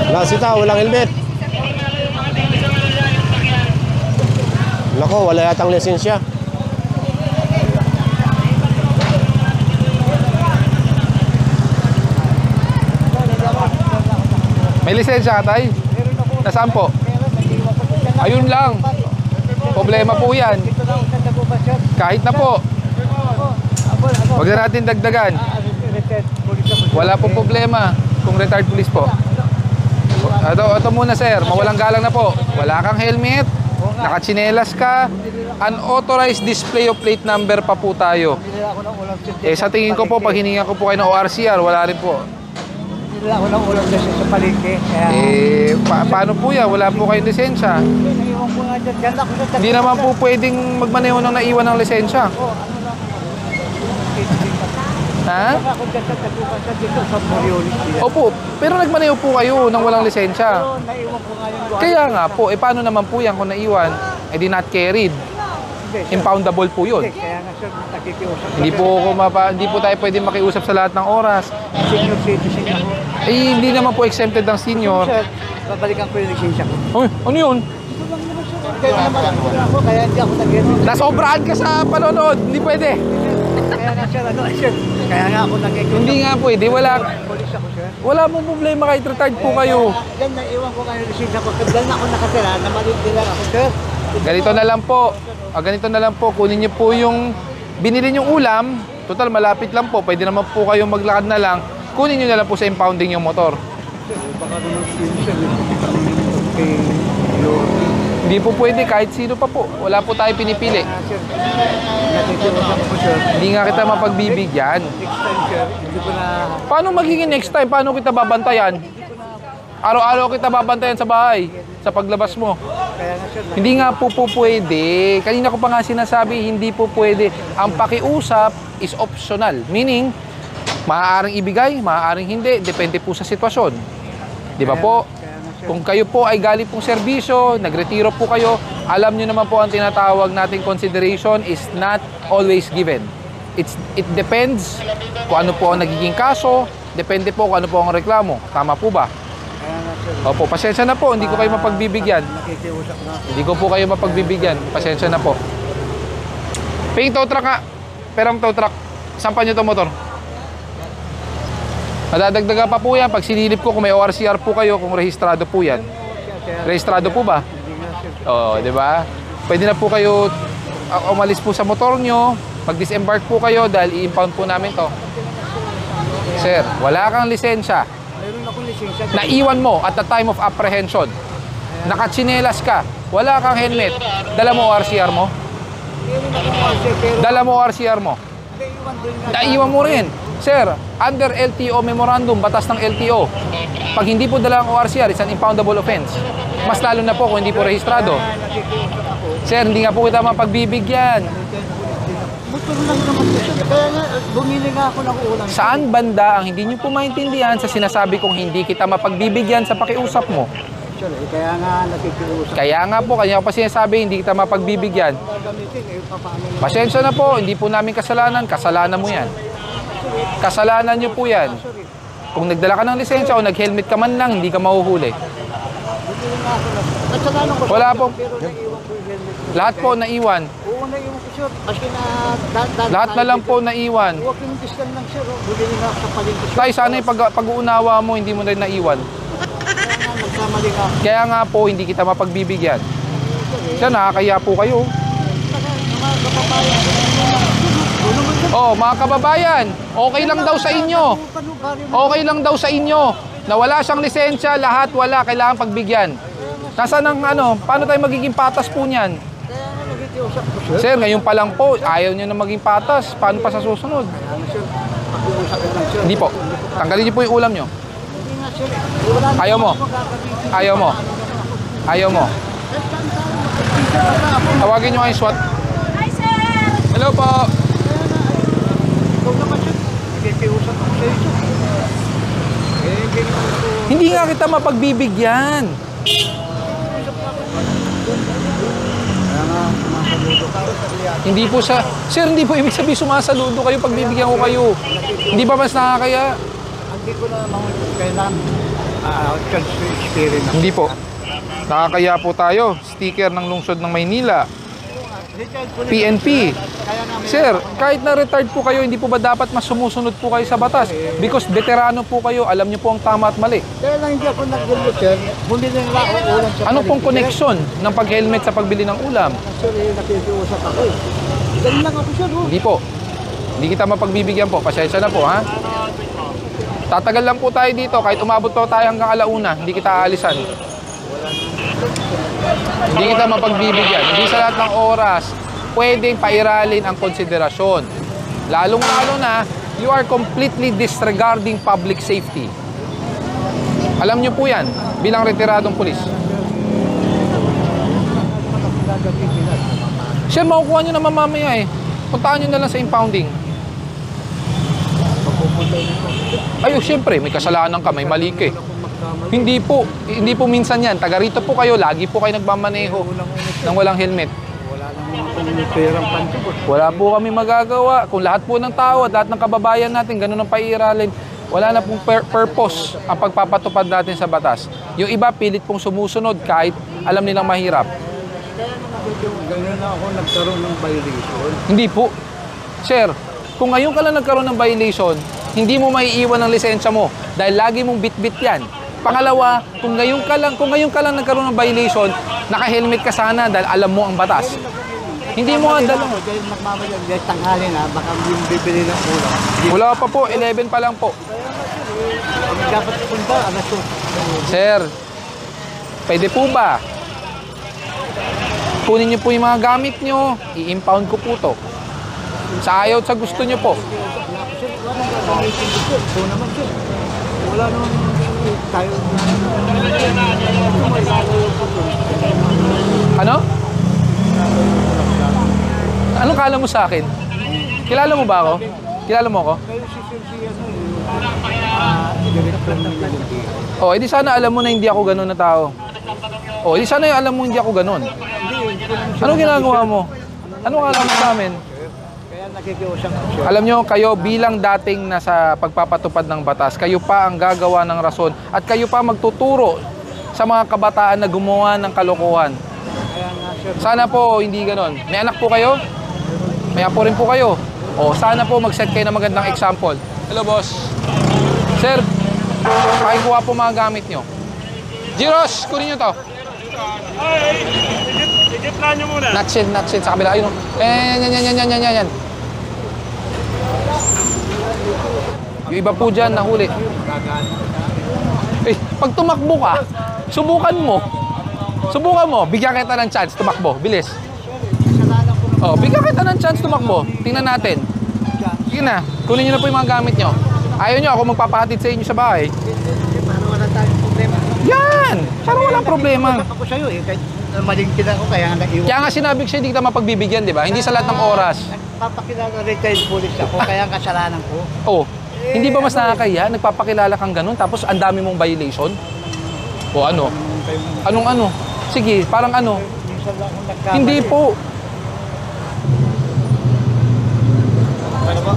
Lasita, walang helmet. Nako, wala yatang lisensya. May lisensya ka, tay? Nasaan po? Ayun lang. Problema po yan. Kahit na po. Huwag na natin dagdagan. Wala po problema kung retired police po. Ito muna, sir. Mawalang galang na po. Wala kang helmet. Nakatsinelas ka. Unauthorized display of plate number pa po tayo. Sa tingin ko po, pag hininga ko po kayo ng ORCR, wala rin po. Wala ako ng ulam kasi sa palengke. Paano po yan? Wala po kayong lisensya. Naiwan ko nga dyan. Ako na Hindi naman po pwedeng magmaneho nang naiwan ng lisensya. Ha? Ako dyan sa Taguban sa dito sa Moriolis. Opo, pero nagmaneho po kayo nang walang lisensya. Pero naiwan ko nga yung Kaya nga po, paano naman po yan kung naiwan? Di not carried. Impoundable po yun. Kaya nga sir, nakikiusap. Hindi po tayo pwede makiusap sa lahat ng oras. Senior citizen ako. Hindi naman po exempted ng senior. Sir, babalikan ko yung lisensya ko. Uy, ano yun? Kaya naman ako, kaya hindi ako nag-helmet. Nasobrahan ka sa panonood. Hindi pwede. Kaya nga sir, sir, kaya nga ako nakikiusap. Hindi nga pwede. Polis ako sir. Wala pong problema kahit retired po kayo. Yan, naiwan ko nga yung lisensya ko. Dahil na ako nakatira, namalindi lang ako sir. Ganito na lang po. Ganito na lang po. Kunin niyo po yung binili niyong ulam. Total, malapit lang po. Pwede naman po kayong maglakad na lang. Kunin niyo na lang po sa impounding yung motor. Baka naman sir, okay. Hindi po pwede kahit sino pa po. Wala po tayo pinipili. Sir, nakikiusap ko sir. Hindi nga kita mapagbibigyan. Next time sir, hindi ko na... Paano magiging next time? Paano kita babantayan? Araw-araw kita babantayan sa bahay. Sa paglabas mo. Kaya nga sir, Hindi nga po pwede. Kanina ko pa nga sinasabi, hindi po pwede. Ang pakiusap is optional. Meaning, maaaring ibigay, maaaring hindi. Depende po sa sitwasyon. Di ba po? Kung kayo po ay galing pong serbisyo, nagretiro po kayo, alam nyo naman po ang tinatawag nating consideration is not always given. It depends kung ano po ang nagiging kaso, depende po kung ano po ang reklamo. Tama po ba? Opo, pasensya na po, hindi ko kayo mapagbibigyan. nakikiusap na. Hindi ko po kayo mapagbibigyan. Pasensya na po. Ping tow truck nga. Perang tow truck. Sampan nyo itong motor. Madadagdaga pa po yan. Pag sinilip ko kung may ORCR po kayo, kung rehistrado po yan. Rehistrado po ba? Oo, di ba? Pwede na po kayo umalis po sa motor nyo. Mag-disembark po kayo dahil i-impound po namin to. Sir, wala kang lisensya. Meron akong lisensya. Naiwan mo at the time of apprehension. Nakatsinelas ka. Wala kang helmet. Dala mo ORCR mo? Meron akong kasi, pero Dala mo ORCR mo? naiwan doon nga. Naiwan mo rin. Sir, under LTO memorandum, batas ng LTO, pag hindi po dala ang ORCR, it's an impoundable offense. Mas lalo na po kung hindi po rehistrado. Nakikiusap ako. Sir, hindi nga po kita mapagbibigyan. Motor lang naman po siya. Kaya nga, bumili nga ako ng ulam. Saan banda ang hindi nyo po maintindihan sa sinasabi kong hindi kita mapagbibigyan sa pakiusap mo? Kaya nga nakikiusap. Kaya nga po, kanya ko pa sinasabi, hindi kita mapagbibigyan. Gagamitin, papaano. Pasensya na po, hindi po namin kasalanan. Kasalanan mo yan. Kasalanan nyo po yan. Kung nagdala ka ng lisensya o nag-helmet ka man lang, hindi ka mahuhuli. Wala po. Pero naiwan ko yung helmet ko. Lahat po naiwan. Oo, naiwan ko sir. Maski na... Lahat na lang po naiwan. Walking distance lang sir. Bumili nga ako sa palengke. Tay, sana yung pag-uunawa mo, hindi mo rin naiwan. Kaya nga, nagkamali nga ako. Kaya nga po, hindi kita mapagbibigyan. Siya, nakakaya po kayo. Oh, mga kababayan, okay lang daw sa inyo. Okay lang daw sa inyo na wala siyang lisensya, lahat wala, kailangan pagbigyan. Nasaan ang ano, paano tayo magiging patas po niyan? Kaya nga nagkikiusap ko sir. Sir, ngayon pa lang po, ayaw niyo na maging patas. Paano pa sa susunod? Ano sir, pakiusap ko lang sir. Hindi po. Tanggalin niyo po yung ulam niyo. Hindi nga sir. Wala na Ayaw mo. akong magagamitin. Ayaw mo. Ayaw mo. Tawagin niyo yung SWAT. Hi, sir! Hello po. Ikaw naman sir. Nagkikiusap ko sir. Hindi nga kita mapagbibigyan. Hindi po sa... Sir, hindi po ibig sabihin sumasaludo kayo pag bibigyan ko kayo. Hindi ba mas nakakaya? Hindi ko na kailan. experience. Hindi po. Nakakaya po tayo. Sticker ng lungsod ng Maynila. PNP. Sir, kahit na retired po kayo, hindi po ba dapat mas sumusunod po kayo sa batas? Because veterano po kayo, alam niyo po ang tama at mali. Kaya lang hindi ako nag-helmet, sir. Bumili na ako ulam sa Ano pong palengke, connection ng pag-helmet sa pagbili ng ulam? sir. Sir, nakikiusap ako eh. Ganun lang ako, sir. Hindi po. Hindi kita mapagbibigyan po. Pasensya na po, ha? Tatagal lang po tayo dito. Kahit umabot po tayo hanggang alauna, hindi kita aalisan. Hindi kita mapagbibigyan. Hindi sa lahat ng oras pwedeng pairalin ang konsiderasyon. Lalong-lalo na, you are completely disregarding public safety. Alam niyo po yan, bilang retiradong pulis. Sir, makukuha nyo na mamamaya eh. Puntahan nyo na lang sa impounding. Ayo, siyempre, may kasalanan ka, may mali ka eh. Hindi po minsan yan. Taga rito po kayo, lagi po kayo nagmamaneho nang walang helmet. Wala lang akong perang pantubot. Wala po kami magagawa. Kung lahat po ng tao at lahat ng kababayan natin, ganun ang paiiralin, wala na pong purpose ang pagpapatupad natin sa batas. Yung iba, pilit pong sumusunod kahit alam nilang mahirap. Kaya naman ganyan na ako nagkaroon ng violation. Hindi po. Sir, kung ngayon ka lang nagkaroon ng violation, hindi mo maiiwan ang lisensya mo dahil lagi mong bit-bit yan. Pangalawa, kung ngayon ka lang nagkaroon ng violation, naka-helmet ka sana dahil alam mo ang batas. Hindi mo nga dala. Dahil magmamalag, dahil tanghali na, baka yung bibili ng ulam. Wala pa po, 11 pa lang po. Dapat punta, alas 2. Sir, pwede po ba? Kunin niyo po yung mga gamit niyo, i-impound ko po to. Sa ayaw at sa gusto niyo po. Sir, wala nang gagamitin ko, sir. So naman, sir. Wala naman tayo. Ano? Anong kala mo sa akin? Kilala mo ba ako? Kilala mo ako? Kayo si Sir Siya, director ng LNP. Oh, edi sana alam mo na hindi ako ganun na tao. Oh, edi sana alam mo hindi ako ganun. Anong ginagawa mo? Anong alam mo sa amin? Kaya nakikiusap ko, sir. Alam nyo, kayo bilang dating nasa pagpapatupad ng batas, kayo pa ang gagawa ng rason at kayo pa magtuturo sa mga kabataan na gumawa ng kalokohan. Kaya nga, sir. Sana po hindi ganon. May anak po kayo? May apo rin po kayo? O, sana po mag-set kayo ng magandang example. Hello, boss. Sir, pakikuha po mga gamit nyo. Giros, kunin nyo to. Ay, higit na nyo muna. Nutshell sa kabila. Ayun, yan. Yung iba po dyan, nahuli. Eh, pag tumakbo ka, subukan mo. Bigyan kita ng chance, tumakbo. Bilis. Oh, bigyan kita ng chance tumakbo. Tingnan natin. Sige na, kunin nyo na po yung mga gamit nyo. Ayaw nyo, ako magpapahatid sa inyo sa bahay. Parang wala tayong problema. Yan! Parang walang problema. Ako sa'yo eh, kahit malingkid ako, kaya nga naiwan. Kaya nga sinabi ko siya, hindi kita mapagbibigyan, di ba? Hindi sa lahat ng oras. Nagpapakilala retired police ako, kaya ang kasalanan ko. Oh, hindi ba mas nakakaya? Nagpapakilala kang ganun, tapos ang dami mong violation? O ano? Anong ano? Sige, parang ano? Minsan lang akong nagkamali. Hindi po. Ano ba?